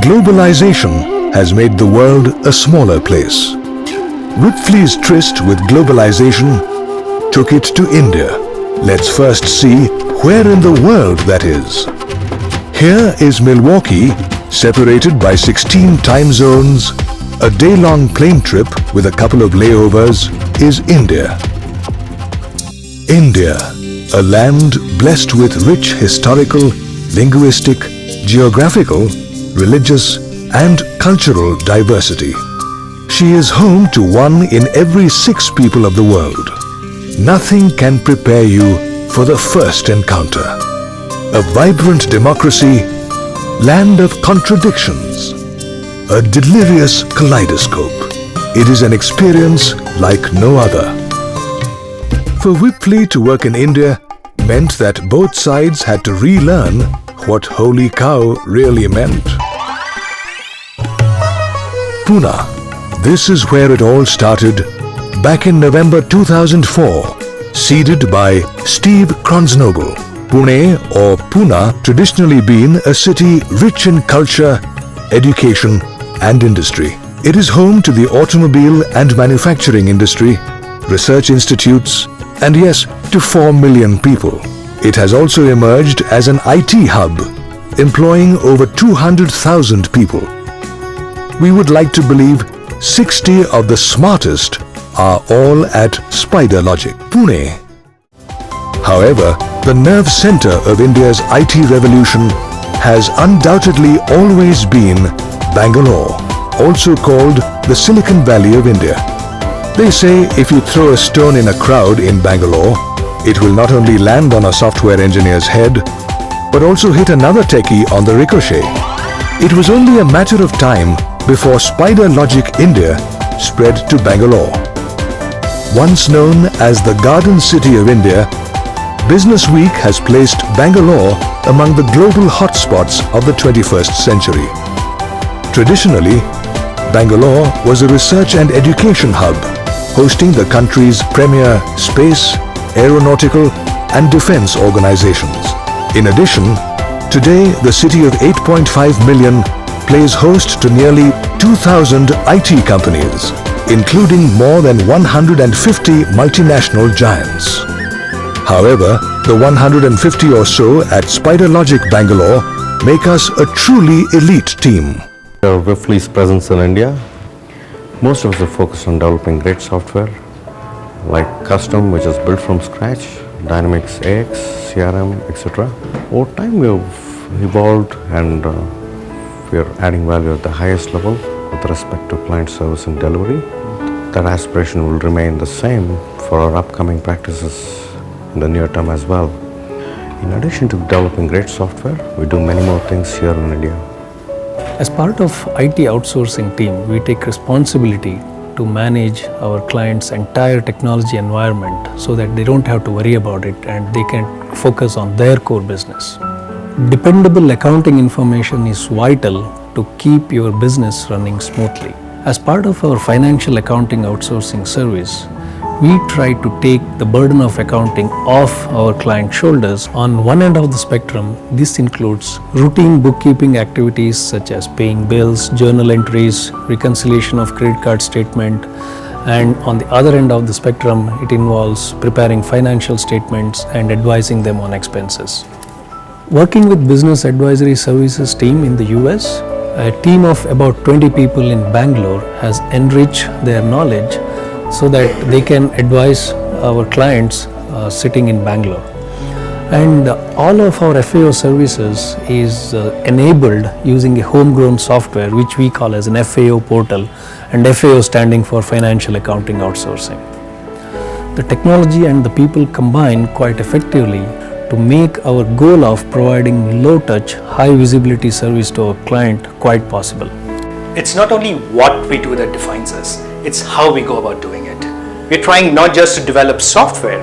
Globalization has made the world a smaller place. WIPFLi's tryst with globalization took it to India. Let's first see where in the world that is. Here is Milwaukee, separated by 16 time zones. A day-long plane trip with a couple of layovers is India. India, a land blessed with rich historical, linguistic, geographical, religious and cultural diversity. She is home to 1 in every 6 people of the world. Nothing can prepare you for the first encounter. A vibrant democracy, land of contradictions, a delirious kaleidoscope. It is an experience like no other. For WIPFLi to work in India meant that both sides had to relearn what holy cow really meant. Puna. This is where it all started back in November 2004, seeded by Steve Kronsnoble. Pune or Puna traditionally been a city rich in culture, education and industry. It is home to the automobile and manufacturing industry, research institutes and yes, to 4 million people. It has also emerged as an IT hub, employing over 200,000 people. We would like to believe 60 of the smartest are all at SpiderLogic Pune. However, the nerve center of India's IT revolution has undoubtedly always been Bangalore, also called the Silicon Valley of India. They say if you throw a stone in a crowd in Bangalore, it will not only land on a software engineer's head, but also hit another techie on the ricochet. It was only a matter of time before SpiderLogic India spread to Bangalore. Once known as the Garden City of India, Business Week has placed Bangalore among the global hotspots of the 21st century. Traditionally, Bangalore was a research and education hub, hosting the country's premier space, aeronautical and defense organizations. In addition, today the city of 8.5 million plays host to nearly 2,000 IT companies, including more than 150 multinational giants. However, the 150 or so at SpiderLogic Bangalore make us a truly elite team. WIPFLi's presence in India, most of us are focused on developing great software like custom, which is built from scratch, Dynamics AX, CRM, etc. Over time we have evolved and we are adding value at the highest level with respect to client service and delivery. That aspiration will remain the same for our upcoming practices in the near term as well. In addition to developing great software, we do many more things here in India. As part of IT outsourcing team, we take responsibility to manage our client's entire technology environment so that they don't have to worry about it and they can focus on their core business. Dependable accounting information is vital to keep your business running smoothly. As part of our financial accounting outsourcing service, we try to take the burden of accounting off our client's shoulders. On one end of the spectrum, this includes routine bookkeeping activities such as paying bills, journal entries, reconciliation of credit card statement, and on the other end of the spectrum, it involves preparing financial statements and advising them on expenses. Working with Business Advisory Services team in the US, a team of about 20 people in Bangalore has enriched their knowledge so that they can advise our clients sitting in Bangalore. And all of our FAO services is enabled using a homegrown software which we call as an FAO portal, and FAO standing for Financial Accounting Outsourcing. The technology and the people combine quite effectively to make our goal of providing low-touch, high-visibility service to our client quite possible. It's not only what we do that defines us, it's how we go about doing it. We're trying not just to develop software,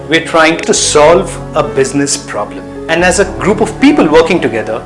we're trying to solve a business problem. And as a group of people working together,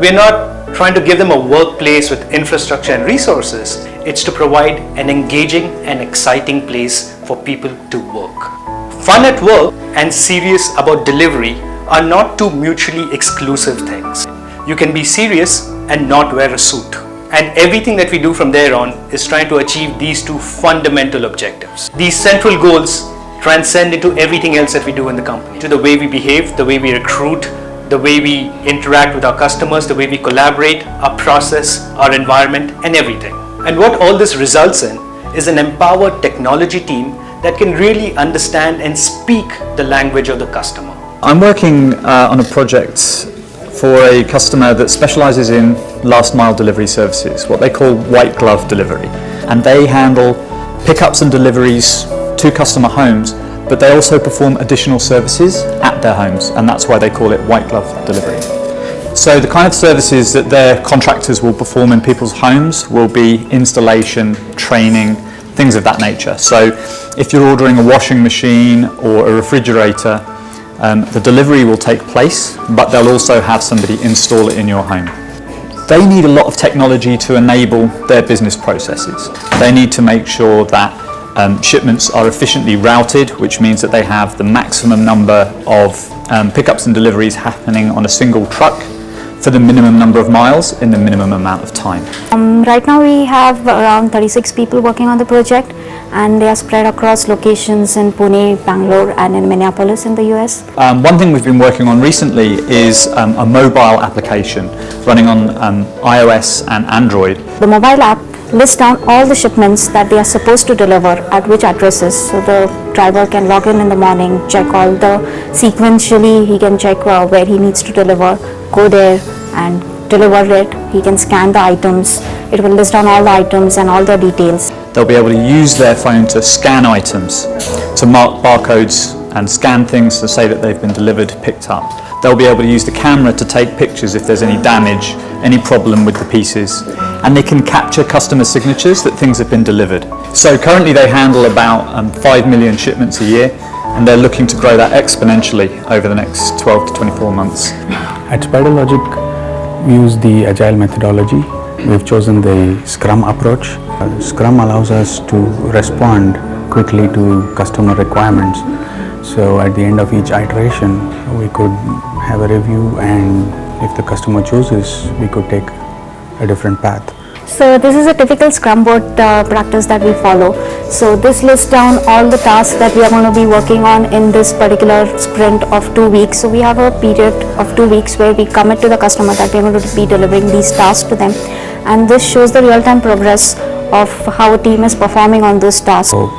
we're not trying to give them a workplace with infrastructure and resources. It's to provide an engaging and exciting place for people to work. Fun at work and serious about delivery are not two mutually exclusive things. You can be serious and not wear a suit. And everything that we do from there on is trying to achieve these two fundamental objectives. These central goals transcend into everything else that we do in the company. To the way we behave, the way we recruit, the way we interact with our customers, the way we collaborate, our process, our environment, and everything. And what all this results in is an empowered technology team that can really understand and speak the language of the customer. I'm working on a project for a customer that specialises in last mile delivery services, what they call white glove delivery. And they handle pickups and deliveries to customer homes, but they also perform additional services at their homes, and that's why they call it white glove delivery. So the kind of services that their contractors will perform in people's homes will be installation, training, things of that nature. So if you're ordering a washing machine or a refrigerator, the delivery will take place, but they'll also have somebody install it in your home. They need a lot of technology to enable their business processes. They need to make sure that shipments are efficiently routed, which means that they have the maximum number of pickups and deliveries happening on a single truck for the minimum number of miles in the minimum amount of time. Right now we have around 36 people working on the project, and they are spread across locations in Pune, Bangalore, and in Minneapolis in the US. One thing we've been working on recently is a mobile application running on iOS and Android. The mobile app lists down all the shipments that they are supposed to deliver at which addresses, so the driver can log in the morning, check all the sequentially, he can check where he needs to deliver, go there and deliver it. He can scan the items, it will list down all the items and all the details. They'll be able to use their phone to scan items, to mark barcodes and scan things to say that they've been delivered, picked up. They'll be able to use the camera to take pictures if there's any damage, any problem with the pieces, and they can capture customer signatures that things have been delivered. So currently they handle about 5 million shipments a year, and they're looking to grow that exponentially over the next 12 to 24 months. At SpiderLogic, we use the agile methodology. We've chosen the Scrum approach. Scrum allows us to respond quickly to customer requirements. So at the end of each iteration, we could have a review, and if the customer chooses, we could take a different path. So this is a typical Scrum board practice that we follow. So this lists down all the tasks that we are going to be working on in this particular sprint of 2 weeks. So we have a period of 2 weeks where we commit to the customer that we are going to be delivering these tasks to them. And this shows the real-time progress of how a team is performing on those tasks. So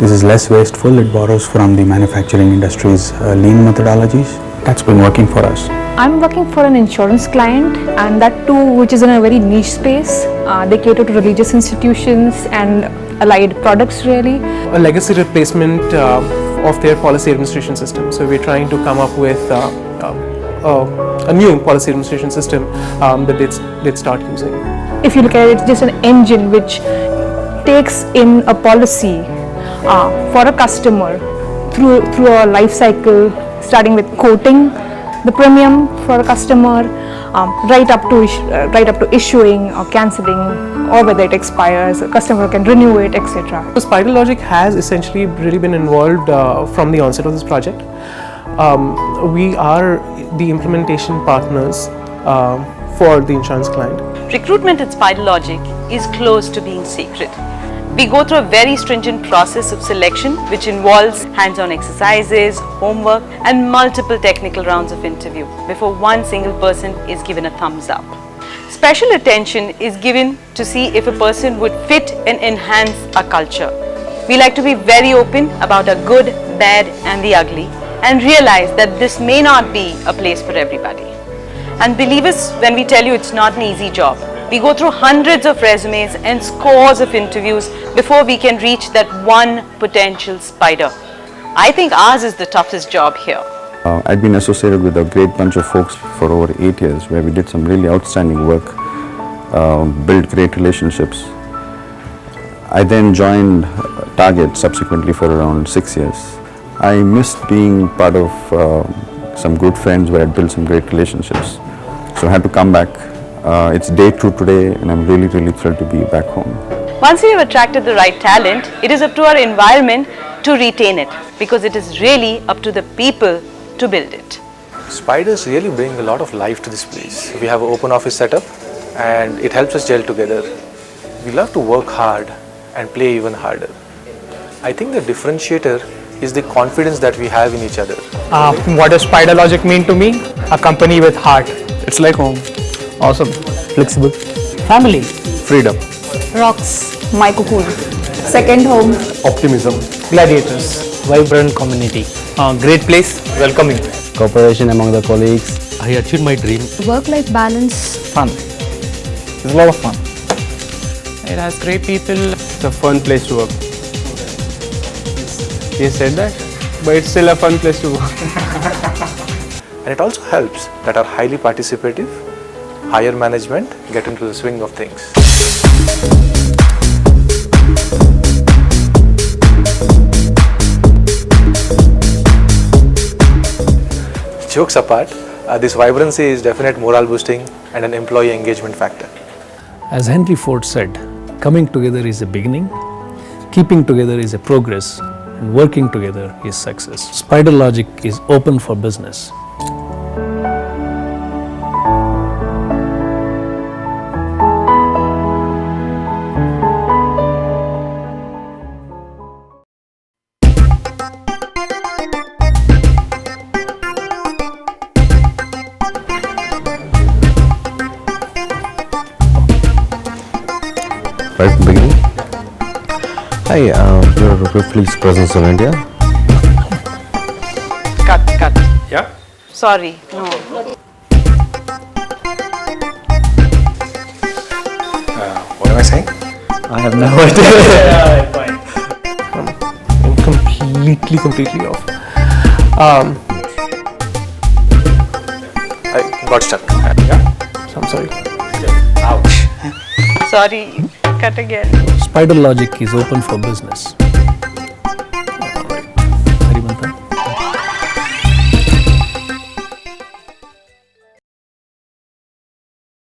this is less wasteful. It borrows from the manufacturing industry's lean methodologies. That's been working for us. I'm working for an insurance client, and that too which is in a very niche space. They cater to religious institutions and allied products really. A legacy replacement of their policy administration system. So we're trying to come up with a new policy administration system that they'd start using. If you look at it, it's just an engine which takes in a policy for a customer through a life cycle, starting with quoting the premium for a customer, right up to issuing or cancelling, or whether it expires, a customer can renew it, etc. So SpiderLogic has essentially really been involved from the onset of this project. We are the implementation partners for the insurance client. Recruitment at SpiderLogic is close to being secret. We go through a very stringent process of selection, which involves hands-on exercises, homework, and multiple technical rounds of interview before one single person is given a thumbs up. Special attention is given to see if a person would fit and enhance our culture. We like to be very open about the good, bad, and the ugly, and realize that this may not be a place for everybody. And believe us when we tell you it's not an easy job. We go through hundreds of resumes and scores of interviews before we can reach that one potential spider. I think ours is the toughest job here. I've been associated with a great bunch of folks for over 8 years, where we did some really outstanding work, built great relationships. I then joined Target subsequently for around 6 years. I missed being part of some good friends where I built some great relationships. So I had to come back. It's day 2 today, and I'm really thrilled to be back home. Once we have attracted the right talent, it is up to our environment to retain it, because it is really up to the people to build it. Spiders really bring a lot of life to this place. We have an open office setup, and it helps us gel together. We love to work hard and play even harder. I think the differentiator is the confidence that we have in each other. What does SpiderLogic mean to me? A company with heart. It's like home. Awesome. Flexible. Family. Freedom. Rocks, my cocoon. Second home. Optimism. Gladiators. Vibrant community. Great place. Welcoming. Cooperation among the colleagues. I achieved my dream. Work-life balance. Fun. It's a lot of fun. It has great people. It's a fun place to work. You said that, but it's still a fun place to work. And it also helps that our highly participative, higher management get into the swing of things. Jokes apart, this vibrancy is definite morale boosting and an employee engagement factor. As Henry Ford said, coming together is a beginning, keeping together is a progress, and working together is success. SpiderLogic is open for business. Right from the beginning. Hi, you're WIPFLi's presence in India. Cut. Yeah? Sorry, no. What am I saying? I have no idea. I'm completely off. I got stuck. Yeah? So I'm sorry. Ouch. Sorry, cut again. SpiderLogic is open for business.